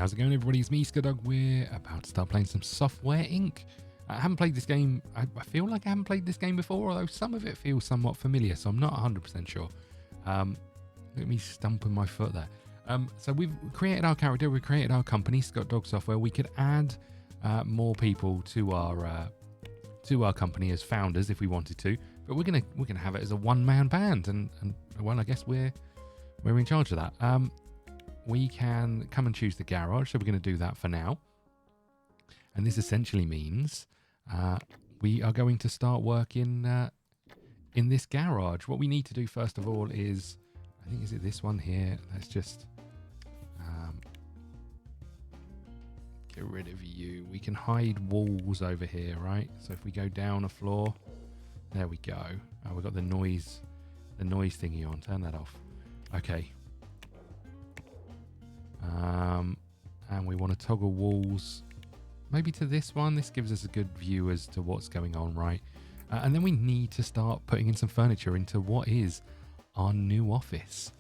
how's it going, everybody? It's me, ScottDog. We're about to start playing some Software Inc. I haven't played this game. I feel like I haven't played this game before, although some of it feels somewhat familiar, so I'm not 100% sure. Let me stump on my foot there. So we've created our character, we've created our company, ScottDog Software. We could add more people to our company as founders if we wanted to, but we're gonna have it as a one-man band, and well, I guess we're in charge of that. We can come and choose the garage, so we're going to do that for now. And this essentially means we are going to start working in this garage. What we need to do first of all is, I think, is it this one here? Let's just get rid of you. We can hide walls over here, right? So if we go down a floor, there we go. We've got the noise thingy on. Turn that off. Okay. And we want to toggle walls maybe to this one. This gives us a good view as to what's going on, right? And then we need to start putting in some furniture into what is our new office.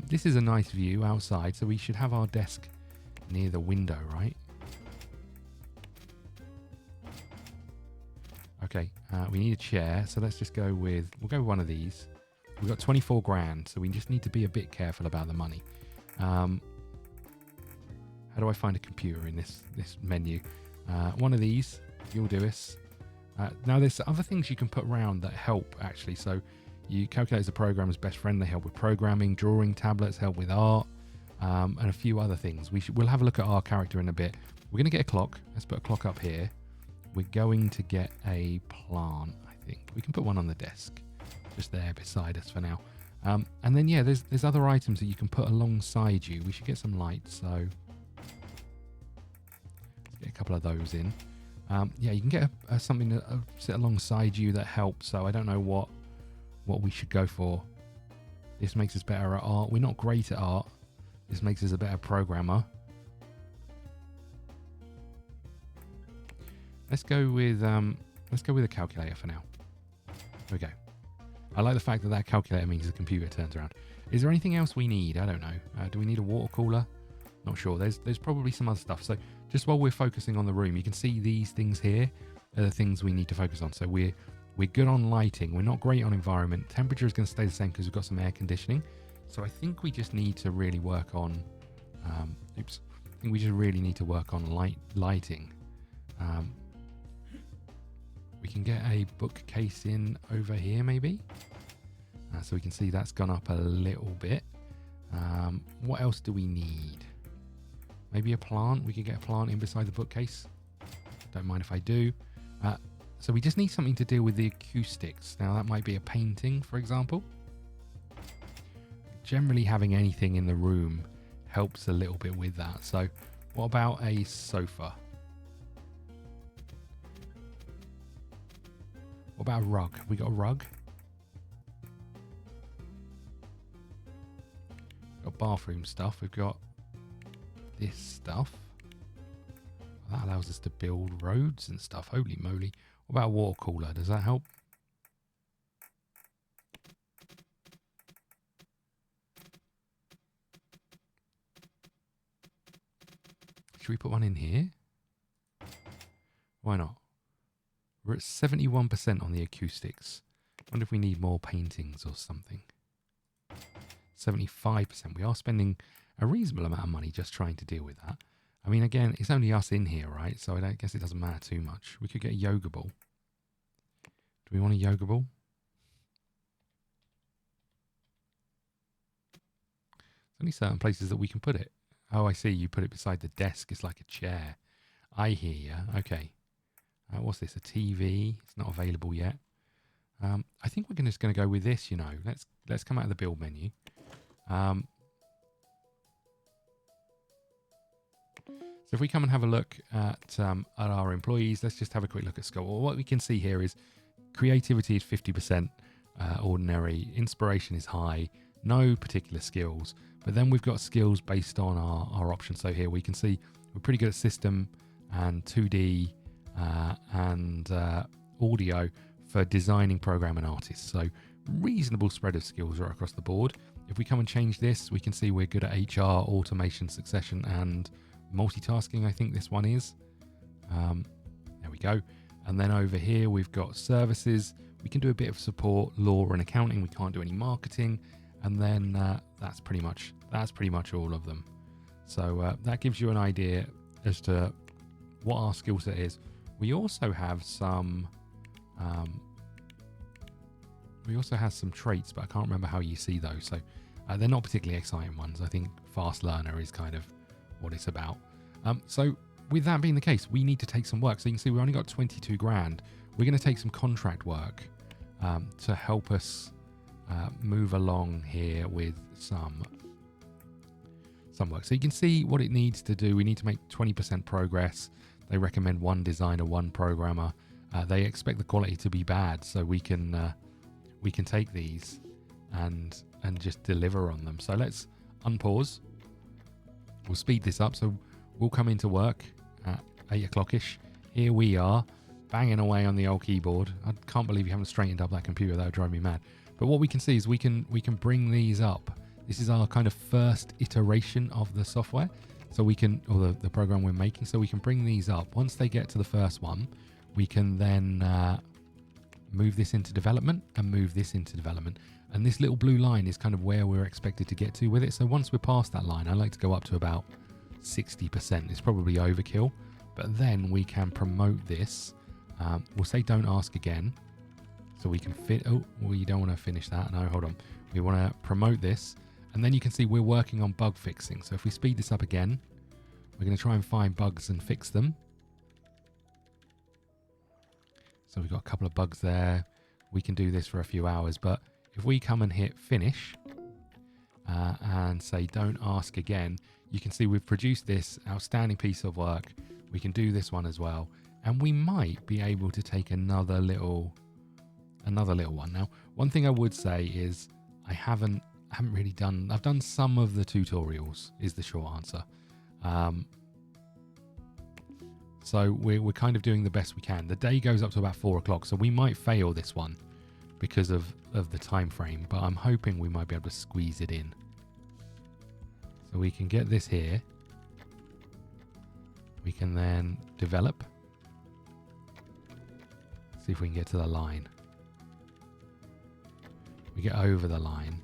This is a nice view outside, so we should have our desk near the window, right? Okay, we need a chair, so let's just go with, we'll go with one of these. We've got 24 grand, so we just need to be a bit careful about the money. How do I find a computer in this menu? One of these, you'll do this. Now there's other things you can put around that help actually. So you calculate as a programmer's best friend. They help with programming, drawing tablets, help with art, and a few other things. We'll have a look at our character in a bit. We're going to get a clock. Let's put a clock up here. We're going to get a plant, I think. We can put one on the desk, just there beside us for now. And then, yeah, there's other items that you can put alongside you. We should get some lights, so let's get a couple of those in. Yeah, you can get something to sit alongside you that helps, so I don't know what we should go for. This makes us better at art. We're not great at art. This makes us a better programmer. Let's go with a calculator for now. There we go. I like the fact that calculator means the computer turns around. Is there anything else we need? I don't know. Do we need a water cooler? Not sure. There's probably some other stuff. So just while we're focusing on the room, you can see these things here are the things we need to focus on. So we're good on lighting. We're not great on environment. Temperature is going to stay the same because we've got some air conditioning. So I think we just need to really work on. I think we just really need to work on lighting. We can get a bookcase in over here, maybe. So we can see that's gone up a little bit. What else do we need? Maybe a plant. We could get a plant in beside the bookcase. Don't mind if I do. So we just need something to deal with the acoustics. Now that might be a painting, for example. Generally having anything in the room helps a little bit with that. So what about a sofa? What about a rug? Have we got a rug? We've got bathroom stuff. We've got this stuff. That allows us to build roads and stuff. Holy moly. What about a water cooler? Does that help? Should we put one in here? Why not? We're at 71% on the acoustics. I wonder if we need more paintings or something. 75%. We are spending a reasonable amount of money just trying to deal with that. I mean, again, it's only us in here, right? So I guess it doesn't matter too much. We could get a yoga ball. Do we want a yoga ball? There's only certain places that we can put it. Oh, I see. You put it beside the desk. It's like a chair. I hear you. Okay. What's this? A TV? It's not available yet. I think we're just going to go with this. You know, let's come out of the build menu. So if we come and have a look at our employees, let's just have a quick look at Scott. Well, what we can see here is creativity is 50% ordinary, inspiration is high, no particular skills. But then we've got skills based on our options. So here we can see we're pretty good at system and 2D. And audio for designing, programming artists. So reasonable spread of skills right across the board. If we come and change this, we can see we're good at HR, automation, succession, and multitasking, I think this one is. There we go. And then over here we've got services. We can do a bit of support, law and accounting. We can't do any marketing. And then that's pretty much all of them. So that gives you an idea as to what our skill set is. We also have some traits, but I can't remember how you see those. So they're not particularly exciting ones. I think fast learner is kind of what it's about. So with that being the case, we need to take some work. So you can see we only got 22 grand. We're going to take some contract work to help us move along here with some work. So you can see what it needs to do. We need to make 20% progress. They recommend one designer, one programmer. They expect the quality to be bad, so we can take these and just deliver on them. So let's unpause. We'll speed this up. So we'll come into work at 8 o'clock-ish. Here we are, banging away on the old keyboard. I can't believe you haven't straightened up that computer. That would drive me mad. But what we can see is we can bring these up. This is our kind of first iteration of the software. So we can, or the program we're making. So we can bring these up. Once they get to the first one, we can then move this into development and move this into development. And this little blue line is kind of where we're expected to get to with it. So once we're past that line, I like to go up to about 60%. It's probably overkill, but then we can promote this. We'll say don't ask again. So we can fit, oh, we don't want to finish that. No, hold on. We want to promote this. And then you can see we're working on bug fixing. So if we speed this up again, we're going to try and find bugs and fix them. So we've got a couple of bugs there. We can do this for a few hours, but if we come and hit finish and say don't ask again, you can see we've produced this outstanding piece of work. We can do this one as well. And we might be able to take another little one. Now, one thing I would say is I haven't really done, I've done some of the tutorials is the short answer. So we're kind of doing the best we can. The day goes up to about 4 o'clock, so we might fail this one because of the time frame, but I'm hoping we might be able to squeeze it in. So we can get this here. We can then develop. See if we can get to the line. We get over the line.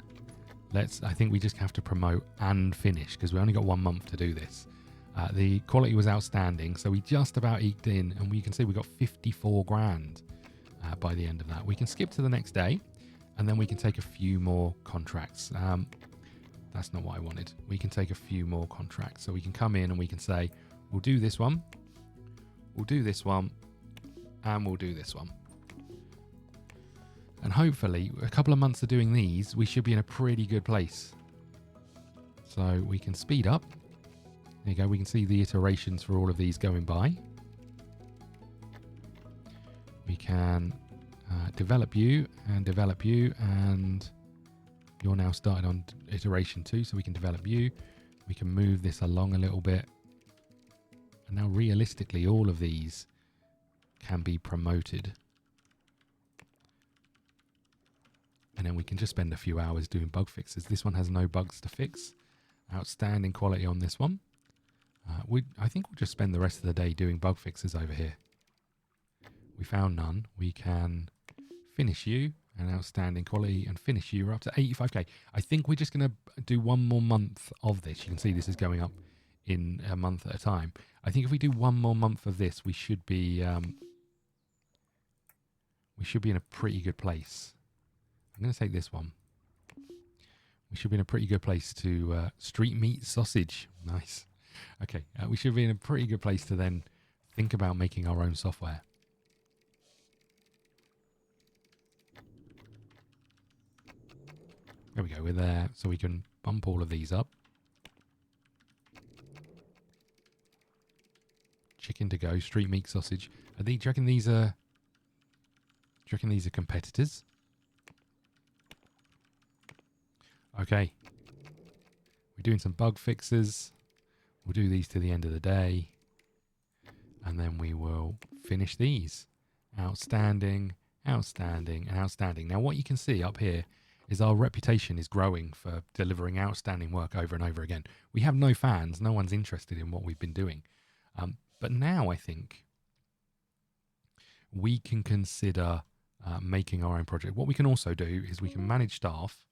I think we just have to promote and finish because we only got 1 month to do this. The quality was outstanding, so we just about eked in, and you can see we got 54 grand by the end of that. We can skip to the next day, and then we can take a few more contracts. That's not what I wanted. We can take a few more contracts. So we can come in and we can say, we'll do this one, we'll do this one, and we'll do this one. And hopefully, a couple of months of doing these, we should be in a pretty good place. So we can speed up. There you go. We can see the iterations for all of these going by. We can develop you, and you're now started on iteration 2, so we can develop you. We can move this along a little bit. And now realistically, all of these can be promoted. And then we can just spend a few hours doing bug fixes. This one has no bugs to fix. Outstanding quality on this one. I think we'll just spend the rest of the day doing bug fixes over here. We found none. We can finish you, and outstanding quality, and finish you. We're up to 85k. I think we're just going to do 1 more month of this. You can see this is going up in a month at a time. I think if we do 1 more month of this, we should be in a pretty good place. I'm going to take this one. We should be in a pretty good place to street meat sausage. Nice. Okay, we should be in a pretty good place to then think about making our own software. There we go, we're there. So we can bump all of these up. Chicken to go, street meat sausage. Do you reckon these are competitors? Okay. We're doing some bug fixes. We'll do these to the end of the day. And then we will finish these. Outstanding, outstanding, and outstanding. Now what you can see up here is our reputation is growing for delivering outstanding work over and over again. We have no fans. No one's interested in what we've been doing. But now I think we can consider making our own project. What we can also do is we can manage staff,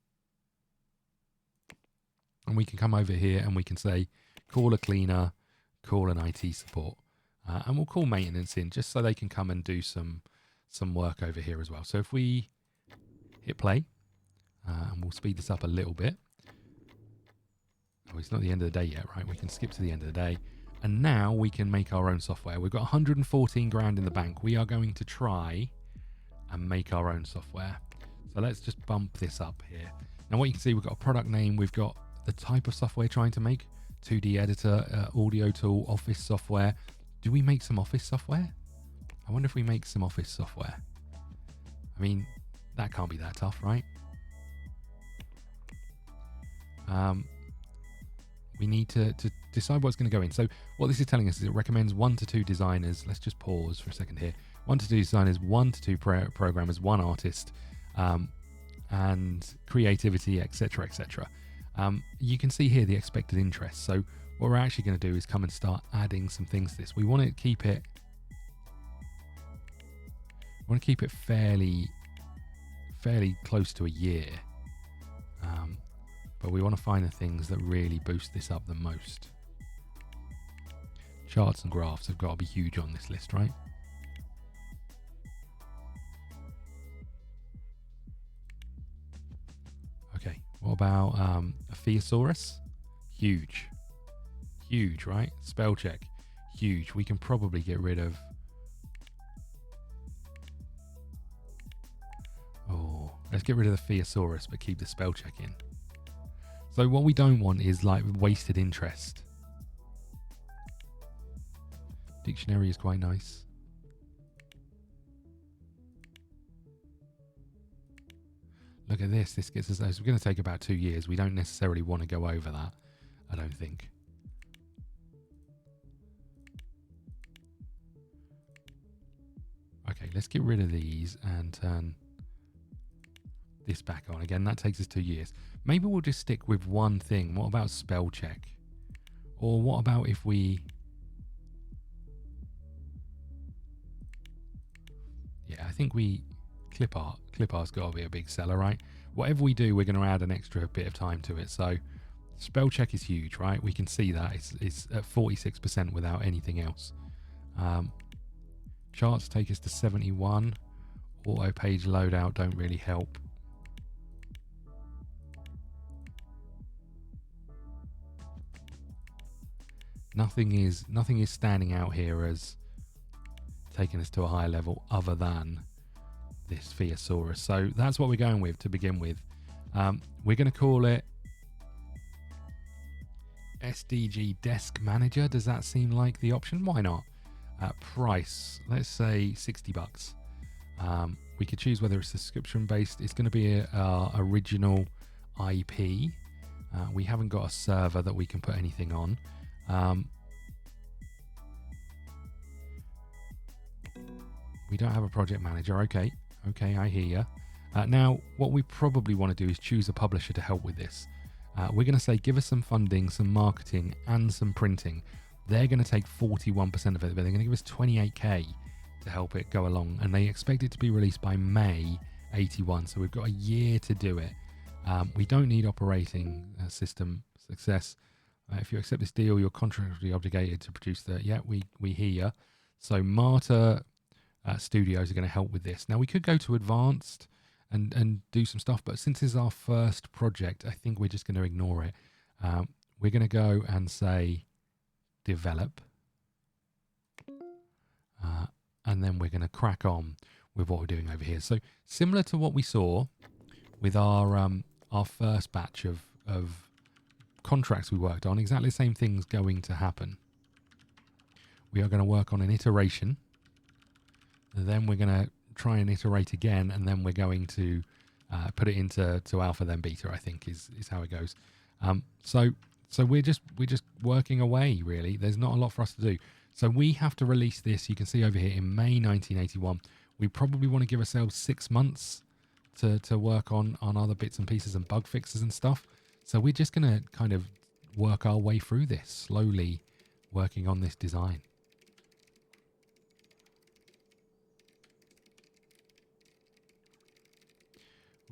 and we can come over here and we can say, call a cleaner, call an IT support, and we'll call maintenance in just so they can come and do some work over here as well. So if we hit play, and we'll speed this up a little bit. Oh, it's not the end of the day yet, right? We can skip to the end of the day. And now we can make our own software. We've got 114 grand in the bank. We are going to try and make our own software. So let's just bump this up here. Now what you can see, we've got a product name. We've got the type of software we're trying to make. 2D editor, audio tool, office software. Do we make some office software? I wonder if we make some office software. I mean, that can't be that tough, right? We need to decide what's going to go in. So what this is telling us is it recommends 1 to 2 designers. Let's just pause for a second here. 1 to 2 designers, 1 to 2 programmers, 1 artist, and creativity, etc., etc. You can see here the expected interest. So what we're actually going to do is come and start adding some things to this. We want to keep it. Fairly close to a year. But we want to find the things that really boost this up the most. Charts and graphs have got to be huge on this list, right? Okay, what about a thesaurus? Huge, right? Spell check, huge. We can probably get rid of. Oh, let's get rid of the thesaurus, but keep the spell check in. So what we don't want is like wasted interest. Dictionary is quite nice. Look at this. This gets us. It's going to take about 2 years. We don't necessarily want to go over that, I don't think. Okay, let's get rid of these and turn this back on. Again, that takes us 2 years. Maybe we'll just stick with one thing. What about spell check? Or what about if we... Yeah, I think we... Clip art. Clip art's got to be a big seller, right? Whatever we do, we're going to add an extra bit of time to it. So spell check is huge, right? We can see that. It's at 46% without anything else. Charts take us to 71. Auto page loadout don't really help. Nothing is standing out here as taking us to a higher level other than this thesaurus. So that's what we're going with to begin with. We're going to call it SDG Desk Manager. Does that seem like the option? Why not? Price, let's say $60. We could choose whether it's subscription based. It's going to be our original IP. We haven't got a server that we can put anything on. We don't have a project manager. Okay, I hear you. Now, what we probably want to do is choose a publisher to help with this. We're going to say, give us some funding, some marketing, and some printing. They're going to take 41% of it, but they're going to give us 28k to help it go along, and they expect it to be released by May 81. So we've got a year to do it. We don't need operating system success. If you accept this deal, you're contractually obligated to produce the... Yeah, we hear you. So Marta Studios are going to help with this. Now, we could go to advanced and do some stuff, but since this is our first project, I think we're just going to ignore it. We're going to go and say develop. And then we're going to crack on with what we're doing over here. So similar to what we saw with our first batch of contracts we worked on, exactly the same thing's going to happen. We are going to work on an iteration, and then we're going to try and iterate again, and then we're going to put it into alpha then beta, I think is how it goes. So we're just working away, really. There's not a lot for us to do. So we have to release this, you can see over here, in May 1981. We probably want to give ourselves 6 months to work on other bits and pieces and bug fixes and stuff. So we're just going to kind of work our way through this, slowly working on this design.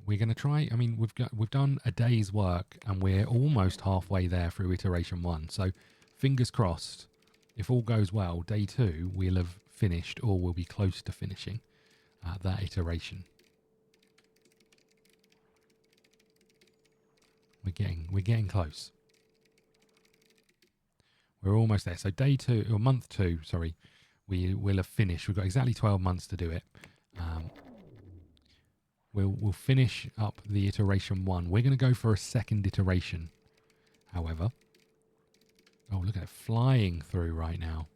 We're going to try, I mean, we've done a day's work and we're almost halfway there through iteration 1. So fingers crossed, if all goes well, day 2 we'll have finished, or we'll be close to finishing that iteration. We're getting close. We're almost there. So day 2, or month 2, sorry, we will have finished. We've got exactly 12 months to do it. We'll finish up the iteration 1. We're going to go for a second iteration, however. Oh, look at it flying through right now.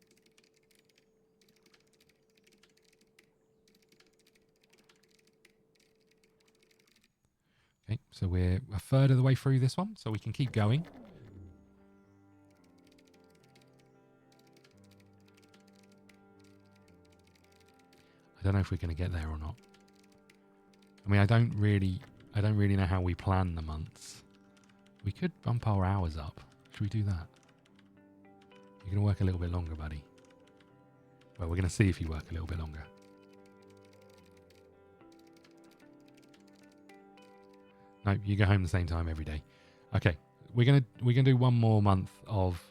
Okay, so we're a third of the way through this one, so we can keep going. I don't know if we're going to get there or not. I mean, I don't really know how we plan the months. We could bump our hours up. Should we do that? You're going to work a little bit longer, buddy. Well, we're going to see if you work a little bit longer. No, you go home the same time every day. Okay, we're gonna do one more month of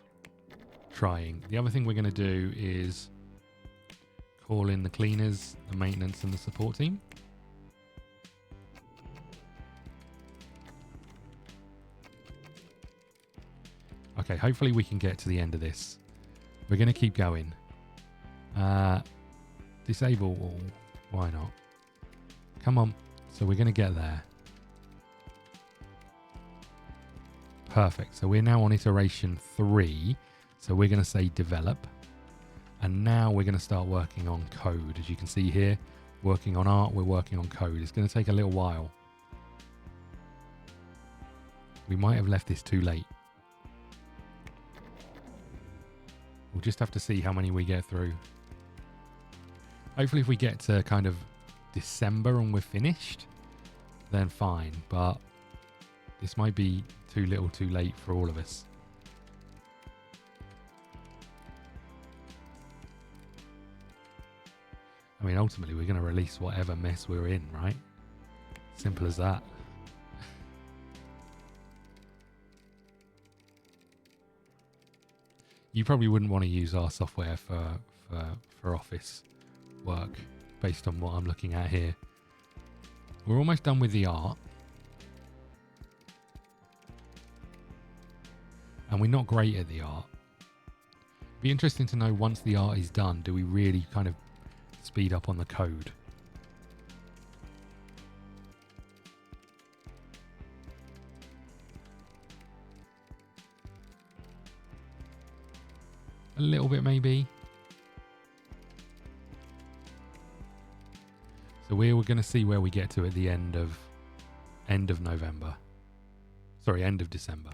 trying. The other thing we're gonna do is call in the cleaners, the maintenance, and the support team. Okay, hopefully we can get to the end of this. We're going to keep going. Disable all. Why not? Come on. So we're going to get there. Perfect. So we're now on iteration 3. So we're going to say develop. And now we're going to start working on code. As you can see here, working on art, we're working on code. It's going to take a little while. We might have left this too late. We'll just have to see how many we get through. Hopefully if we get to kind of December and we're finished, then fine. But this might be too little too late for all of us. I mean, ultimately, we're going to release whatever mess we're in, right? Simple as that. You probably wouldn't want to use our software for office work based on what I'm looking at here. We're almost done with the art. And we're not great at the art. It'd be interesting to know, once the art is done, do we really kind of speed up on the code? A little bit maybe. So we're going to see where we get to at the end of November. Sorry, end of December.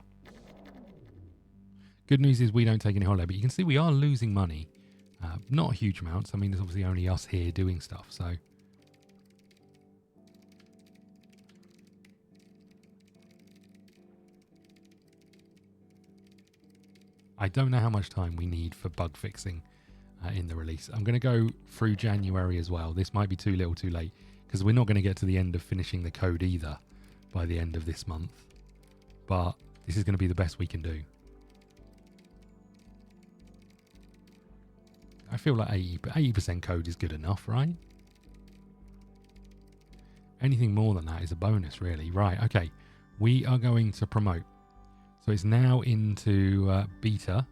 Good news is we don't take any holiday, but you can see we are losing money. Not huge amounts. I mean, there's obviously only us here doing stuff, so. I don't know how much time we need for bug fixing in the release. I'm going to go through January as well. This might be too little too late, because we're not going to get to the end of finishing the code either by the end of this month. But this is going to be the best we can do. I feel like 80% code is good enough, right? Anything more than that is a bonus, really. Right, okay. We are going to promote. So it's now into beta.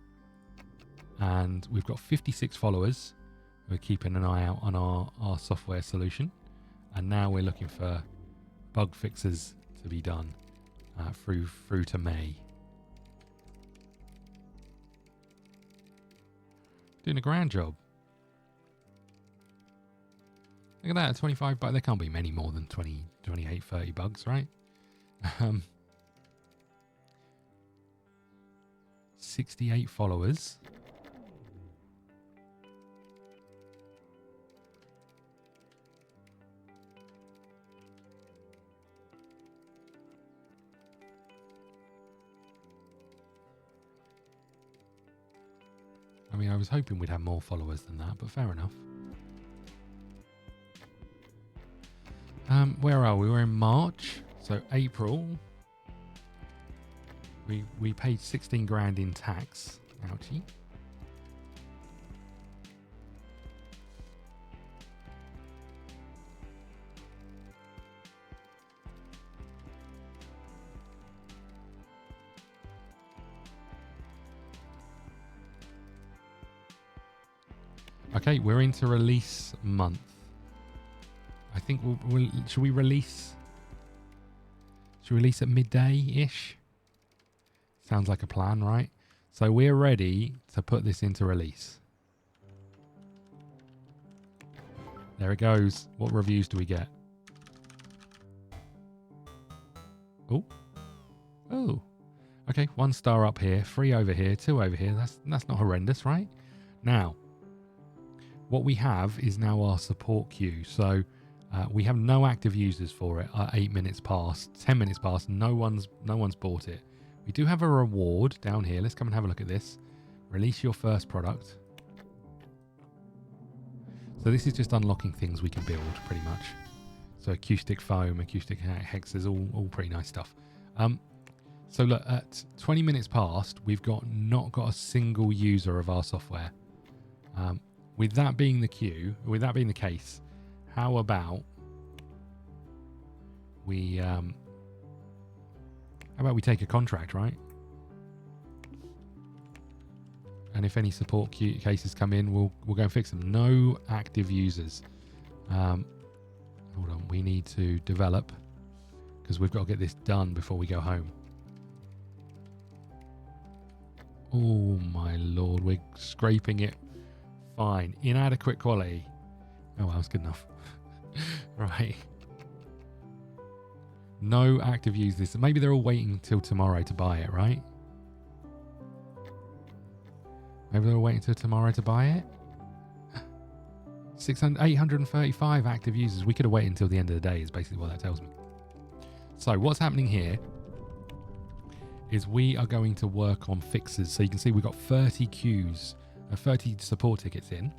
And we've got 56 followers. We're keeping an eye out on our software solution. And now we're looking for bug fixes to be done through to May. Doing a grand job. Look at that, 25 bugs. There can't be many more than 20, 28, 30 bugs, right? 68 followers. I was hoping we'd have more followers than that, but fair enough. Where are we? We're in March, so April. We paid 16 grand in tax. Ouchie. Okay, we're into release month. I think should we release? Should we release at midday-ish? Sounds like a plan, right? So we're ready to put this into release. There it goes. What reviews do we get? Oh. Oh. Okay, 1 star up here, 3 over here, 2 over here. That's not horrendous, right? Now, what we have is now our support queue. So we have no active users for it. 8 minutes past, 10 minutes past, no one's bought it. We do have a reward down here. Let's come and have a look at this. Release your first product. So this is just unlocking things we can build, pretty much. So acoustic foam, acoustic hexes, all pretty nice stuff. So look, at 20 minutes past, we've not got a single user of our software. With that being the case, how about we take a contract, right? And if any support cases come in, we'll go and fix them. No active users. Hold on, we need to develop because we've got to get this done before we go home. Oh my lord, we're scraping it. Fine. Inadequate quality. Oh well, that's good enough. Right. No active users. Maybe they're all waiting until tomorrow to buy it, right? Maybe they're all waiting until tomorrow to buy it. 835 active users. We could have waited until the end of the day is basically what that tells me. So what's happening here is we are going to work on fixes. So you can see we've got 30 queues, 30 support tickets in.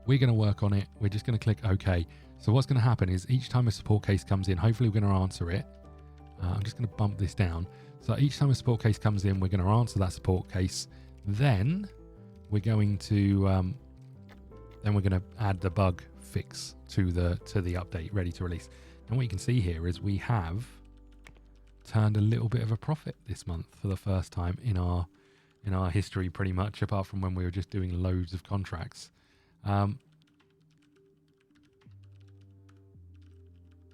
We're going to work on it. We're just going to click OK. So what's going to happen is each time a support case comes in, hopefully we're going to answer it. I'm just going to bump this down. So each time a support case comes in, we're going to answer that support case. Then we're going to add the bug fix to the update ready to release. And what you can see here is we have turned a little bit of a profit this month for the first time in our history, pretty much, apart from when we were just doing loads of contracts.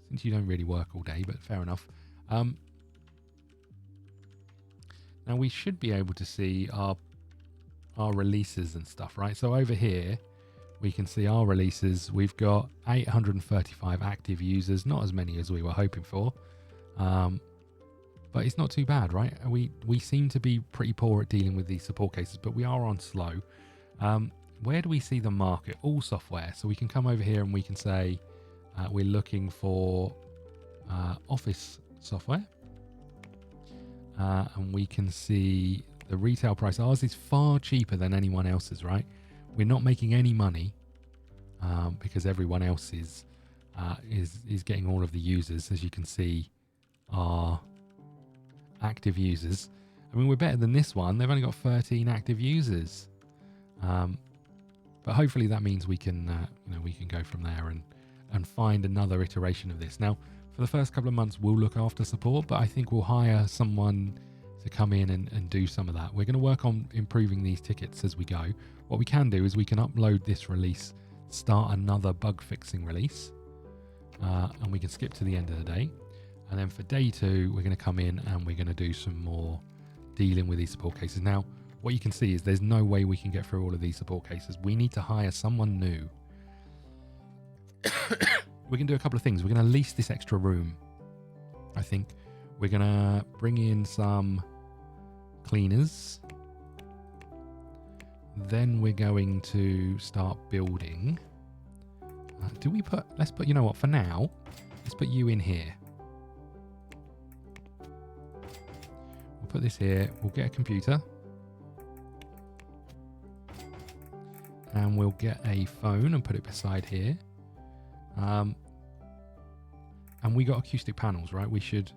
Since you don't really work all day, but fair enough. Now we should be able to see our releases and stuff, right? So over here we can see our releases. We've got 835 active users, not as many as we were hoping for, but it's not too bad, right? We seem to be pretty poor at dealing with these support cases, but we are on slow. Where do we see the market? All software. So we can come over here and we can say we're looking for office software, and we can see the retail price. Ours is far cheaper than anyone else's, right? We're not making any money because everyone else is getting all of the users. As you can see, are active users. I mean, we're better than this one. They've only got 13 active users, but hopefully that means we can we can go from there and find another iteration of this. Now, for the first couple of months, we'll look after support, but I think we'll hire someone to come in and do some of that. We're going to work on improving these tickets as we go. What we can do is we can upload this release, start another bug fixing release, and we can skip to the end of the day. And then for day 2, we're going to come in and we're going to do some more dealing with these support cases. Now, what you can see is there's no way we can get through all of these support cases. We need to hire someone new. We can do a couple of things. We're going to lease this extra room. I think we're going to bring in some cleaners. Then we're going to start building. Let's put, you know what, for now, let's put you in here. We'll put this here. We'll get a computer. and we'll get a phone and put it beside here. And we got acoustic panels, right? We should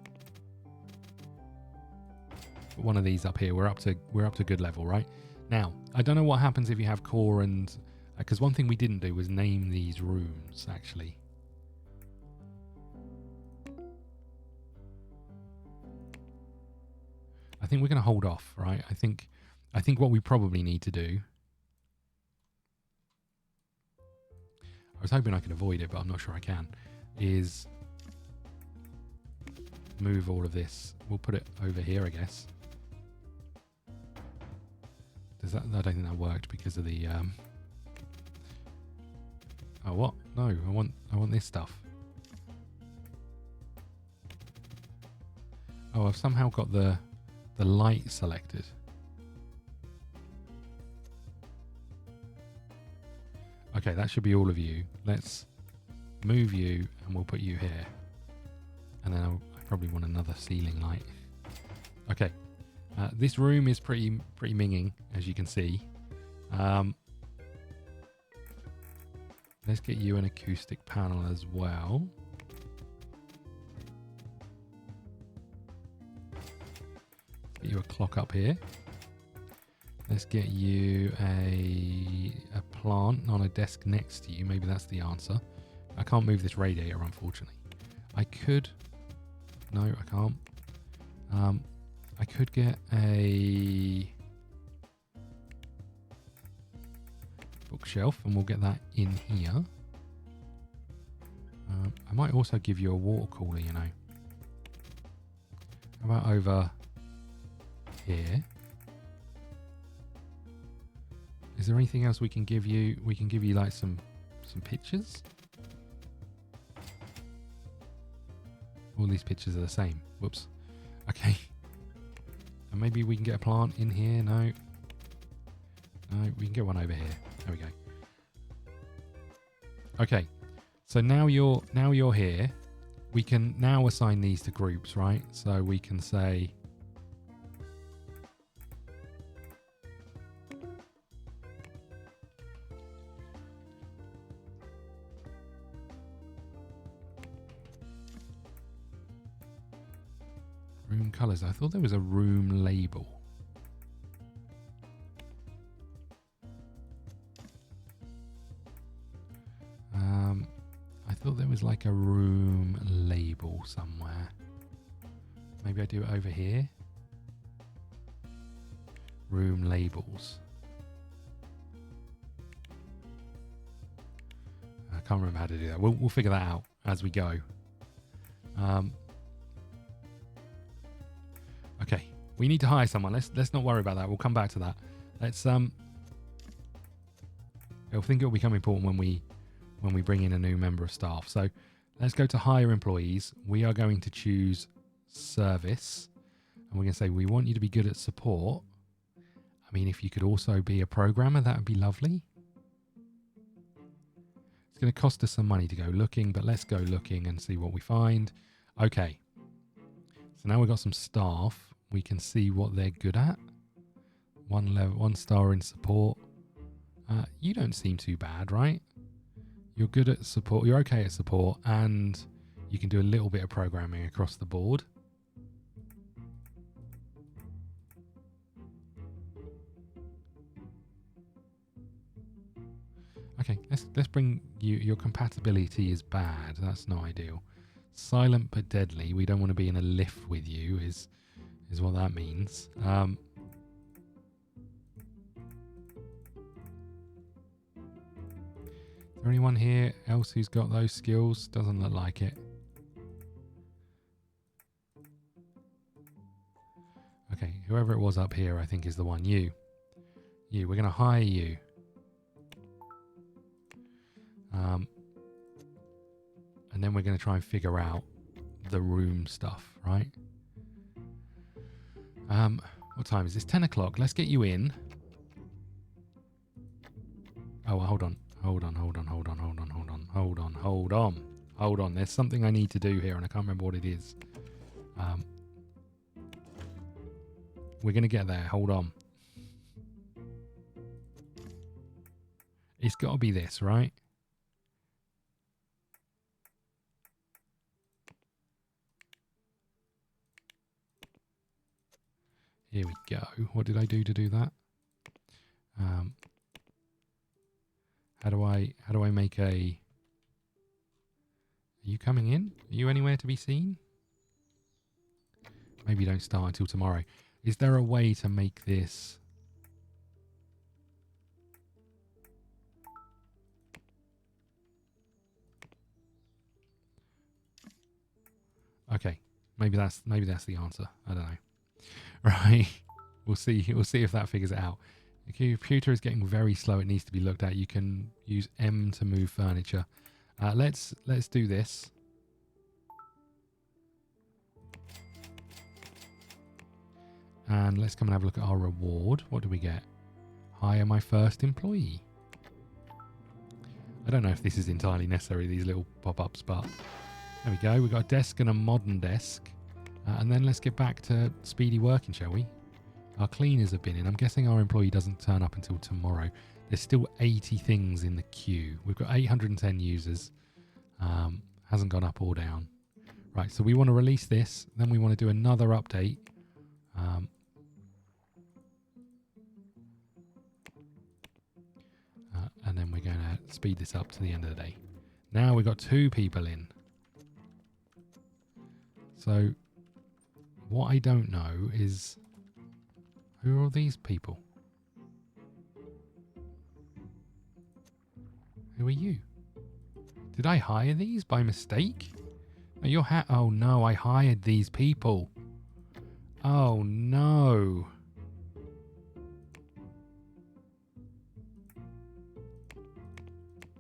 put one of these up here. We're up to good level, right? Now, I don't know what happens if you have core and because one thing we didn't do was name these rooms actually. I think we're going to hold off, right? I think what we probably need to do. I was hoping I could avoid it, but I'm not sure I can. Is move all of this. We'll put it over here, I guess. Does that? I don't think that worked because of the. Oh what? No, I want this stuff. Oh, I've somehow got the light selected. Okay, that should be all of you. Let's move you and we'll put you here. And then I probably want another ceiling light. Okay, this room is pretty minging, as you can see. Let's get you an acoustic panel as well. Get you a clock up here. Let's get you a plant on a desk next to you. Maybe that's the answer. I can't move this radiator, unfortunately. I could. No, I can't. I could get a bookshelf, and we'll get that in here. I might also give you a water cooler, you know. How about over here? Is there anything else we can give you? We can give you like some pictures. All these pictures are the same. Whoops. Okay. And maybe we can get a plant in here. No. No, we can get one over here. There we go. Okay. So now you're here. We can now assign these to groups, right? So we can say room colors. I thought there was a room label. I thought there was like a room label somewhere. Maybe I do it over here. Room labels. I can't remember how to do that. We'll figure that out as we go. Okay, we need to hire someone. Let's not worry about that. We'll come back to that. Let's I think it'll become important when we bring in a new member of staff. So let's go to hire employees. We are going to choose service, and we're going to say we want you to be good at support. I mean, if you could also be a programmer, that would be lovely. It's going to cost us some money to go looking, but let's go looking and see what we find. Okay. So now we've got some staff. We can see what they're good at. 1 star in support. You don't seem too bad, right? You're good at support. You're okay at support, and you can do a little bit of programming across the board. Okay, let's bring you. Your compatibility is bad. That's not ideal. Silent but deadly. We don't want to be in a lift with you. Is what that means. Is there anyone here else who's got those skills? Doesn't look like it. Okay, whoever it was up here, I think is the one. You. We're going to hire you. And then we're going to try and figure out the room stuff, right? What time is this? 10 o'clock. Let's get you in. Oh, hold on. Hold on. There's something I need to do here, and I can't remember what it is. We're going to get there. Hold on. It's got to be this, right? Here we go. What did I do to do that? How do I make a... Are you coming in? Are you anywhere to be seen? Maybe you don't start until tomorrow. Is there a way to make this... Okay, maybe that's the answer. I don't know. Right, we'll see. We'll see if that figures it out. The computer is getting very slow. It needs to be looked at. You can use M to move furniture. Let's do this. And let's come and have a look at our reward. What do we get? Hire my first employee. I don't know if this is entirely necessary, these little pop-ups, but there we go. We've got a desk and a modern desk. And then let's get back to speedy working, shall we? Our cleaners have been in. I'm guessing our employee doesn't turn up until tomorrow. There's still 80 things in the queue. We've got 810 users. Hasn't gone up or down. Right, so we want to release this. Then we want to do another update. And then we're going to speed this up to the end of the day. Now we've got 2 people in. So what I don't know is, who are all these people? Who are you? Did I hire these by mistake? No, you're oh no, I hired these people. Oh no.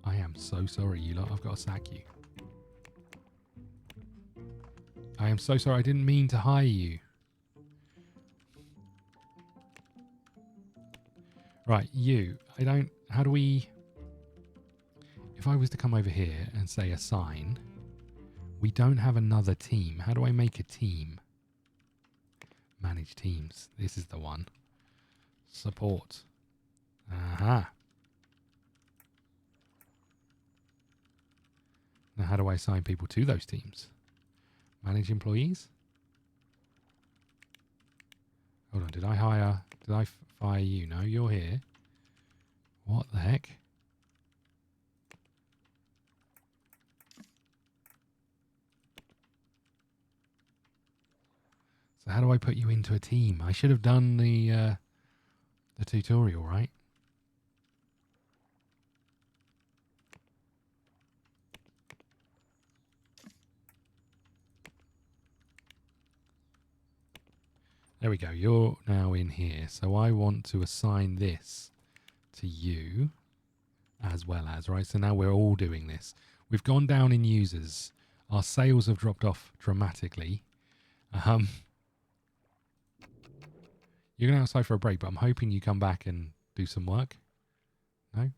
I am so sorry, you lot. I've got to sack you. I am so sorry. I didn't mean to hire you. Right, you. I don't... How do we... If I was to come over here and say assign, we don't have another team. How do I make a team? Manage teams. This is the one. Support. Aha. Now how do I assign people to those teams? Manage employees? Hold on, did I fire you? No, you're here. What the heck? So how do I put you into a team? I should have done the tutorial, right? There we go. You're now in here. So I want to assign this to you as well as, right? So now we're all doing this. We've gone down in users. Our sales have dropped off dramatically. You're going outside for a break, but I'm hoping you come back and do some work. No?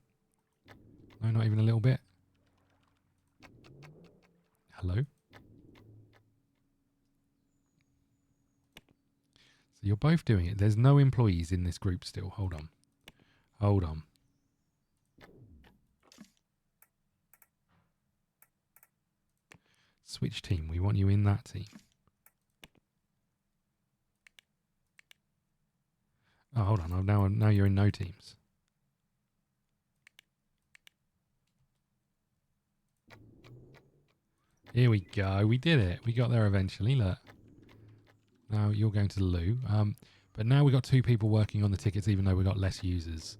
No, not even a little bit? Hello? So you're both doing it. There's no employees in this group still. Hold on. Hold on. Switch team. We want you in that team. Oh, hold on. Now you're in no teams. Here we go. We did it. We got there eventually. Look. Now you're going to the loo. But now we've got 2 people working on the tickets, even though we've got less users.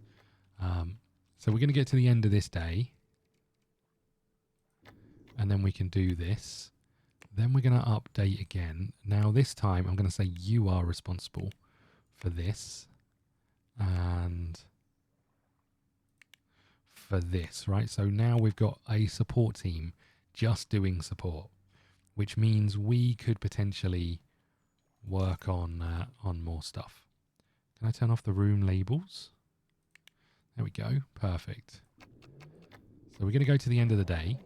So we're going to get to the end of this day. And then we can do this. Then we're going to update again. Now this time I'm going to say you are responsible for this. And for this, right? So now we've got a support team just doing support, which means we could potentially work on more stuff. Can I turn off the room labels? There we go. Perfect. So we're going to go to the end of the day.